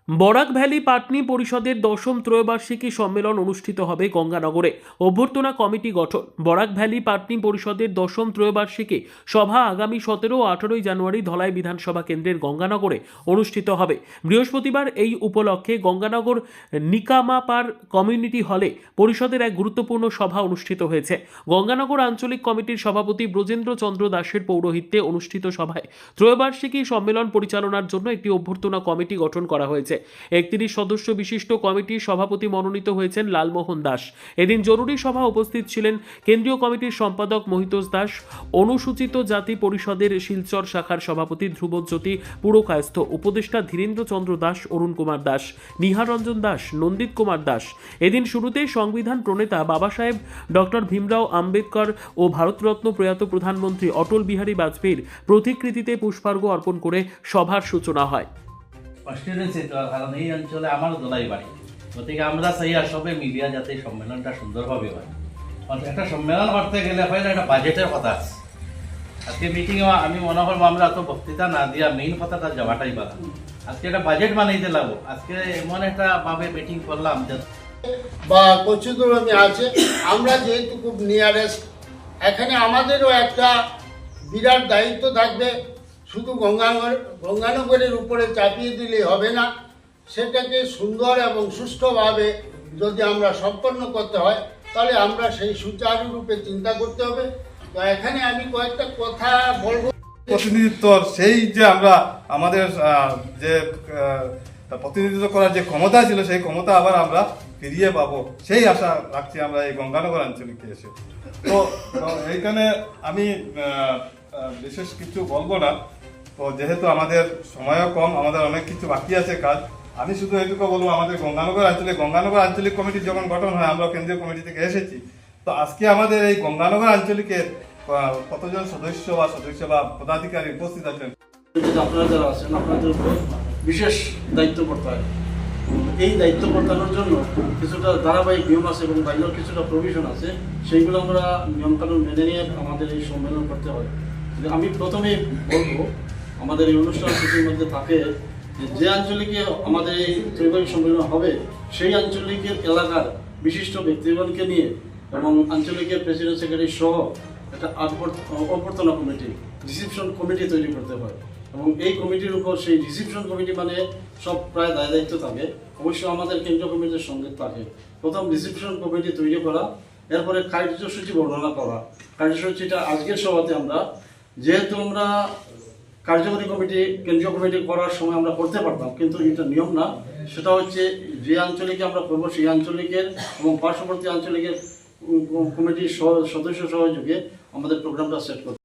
Barak valley Patni পরিষদের দশম ত্রয়োবার্ষিকী সম্মেলন অনুষ্ঠিত হবে গঙ্গানগরে। অভ্যর্থনা কমিটি গঠন। বরাক ভ্যালি পাটনি পরিষদের দশম ত্রয়োবার্ষিকী সভা আগামী 17 ও 18 জানুয়ারি ধলাই বিধানসভা কেন্দ্রের গঙ্গানগরে অনুষ্ঠিত হবে। বৃহস্পতিবার এই উপলক্ষে গঙ্গানগর নিকামাপার কমিউনিটি হলে পরিষদের এক গুরুত্বপূর্ণ সভা অনুষ্ঠিত হয়েছে। গঙ্গানগর আঞ্চলিক কমিটির সভাপতি ব্রজেন্দ্র চন্দ্র দাসের পৌরোহিত্যে অনুষ্ঠিত সভায় ত্রয়োবার্ষিকী সম্মেলন পরিচালনার জন্য একটি অভ্যর্থনা কমিটি গঠন করা হয়েছে। 31 সদস্য বিশিষ্ট কমিটির সভাপতি মনোনীত হয়েছেন লালমোহন দাস। এদিন জরুরি সভা উপস্থিত ছিলেন কেন্দ্রীয় কমিটির সম্পাদক মোহিতোষ দাস, অনুসূচিত জাতি পরিষদের শিলচর শাখার সভাপতি ধ্রুবজ্যোতি পুরকায়স্থ, উপদেষ্টা ধীরেন্দ্র চন্দ্র দাস, অরুণ কুমার দাস, নিহার রঞ্জন দাস, নন্দিত কুমার দাস। এদিন শুরুতেই সংবিধান প্রণেতা বাবা সাহেব ডক্টর ভীমরাও আম্বেদকর ও ভারতরত্ন প্রয়াত প্রধানমন্ত্রী অটল বিহারী বাজপেয়ীর প্রতিকৃতিতে পুষ্পার্ঘ অর্পণ করে সভার সূচনা হয়। কনস্টিটুয়েন্সি তো কারণ এই অঞ্চলে আমারও দোলাই বাড়ি, গতিকে আমরা চাই আর সবে মিডিয়া যাতে সম্মেলনটা সুন্দরভাবে হয়। একটা সম্মেলন করতে গেলে হয়তো একটা বাজেটের কথা আছে। আজকে মিটিংয়ে আমি মনে করবো আমরা তো বক্তৃতা না দিয়া মেইন কথাটা যাওয়াটাই ভালো। আজকে একটা বাজেট বানাইতে লাগবো। আজকে এমন একটা ভাবে মিটিং করলাম যে বা কচুদুরমি আছে, আমরা যেহেতু খুব নিয়ারেস্ট, এখানে আমাদেরও একটা বিরাট দায়িত্ব থাকবে। শুধু গঙ্গানগরের উপরে চাপিয়ে দিলে হবে না, সেটাকে সুন্দর এবং সুষ্ঠুভাবে যদি আমরা সম্পন্ন করতে হয় তাহলে আমরা সেই সুচারুরূপে চিন্তা করতে হবে। তো এখানে আমি কয়েকটা কথা বলবো। প্রতিনিধিত্ব সেই যে আমরা আমাদের যে প্রতিনিধিত্ব করার যে ক্ষমতা ছিল সেই ক্ষমতা আবার আমরা ফিরিয়ে পাবো, সেই আশা রাখছি আমরা এই গঙ্গানগর আঞ্চলিকে এসে। তো এইখানে আমি বিশেষ কিছু বলবো না, তো যেহেতু আমাদের সময়ও কম, আমাদের অনেক কিছু বাকি আছে কাজ। আমি শুধু এটুকু বলবো, আমাদের গঙ্গানগর আঞ্চলিক কমিটি যখন গঠন হয়, আমরা কেন্দ্রীয় কমিটি থেকে এসেছি, তো আজকে আমাদের এই গঙ্গানগর আঞ্চলিকের কতজন সদস্য বা পদাধিকারী উপস্থিত আছেন। আপনারা যারা আছেন আপনাদের উপর বিশেষ দায়িত্ব করতে হয়। এই দায়িত্ব বর্তানোর জন্য কিছুটা ধারাবাহিক নিয়ম আছে এবং বাইরের কিছুটা প্রভিশন আছে, সেইগুলো আমরা নিয়মকানুন মেনে নিয়ে আমাদের এই সম্মেলন করতে হয়। আমি প্রথমে বলবো, আমাদের এই অনুষ্ঠান সূচির মধ্যে থাকে যে আঞ্চলিকে আমাদের এই ত্রৈবার্ষিক সম্মেলন হবে সেই আঞ্চলিকের এলাকার বিশিষ্ট ব্যক্তিগণকে নিয়ে এবং আঞ্চলিকের প্রেসিডেন্ট সেক্রেটারি সহ একটা অভ্যর্থনা কমিটি, রিসিপশন কমিটি তৈরি করতে হয় এবং এই কমিটির উপর সেই রিসিপশন কমিটি মানে সব প্রায় দায়িত্ব থাকে। অবশ্য আমাদের কেন্দ্রীয় কমিটির সঙ্গে থাকে। প্রথম রিসিপশন কমিটি তৈরি করা, এরপরে কার্যসূচি বর্ণনা করা। কার্যসূচিটা আজকের সভাতে আমরা, যেহেতু আমরা কার্যকরী কমিটি কেন্দ্রীয় কমিটি করার সময় আমরা করতে পারতাম, কিন্তু এটা নিয়ম না। সেটা হচ্ছে যে আঞ্চলিকে আমরা করবো সেই আঞ্চলিকের এবং পার্শ্ববর্তী আঞ্চলিকের কমিটির সদস্য সহযোগে আমাদের প্রোগ্রামটা সেট করতে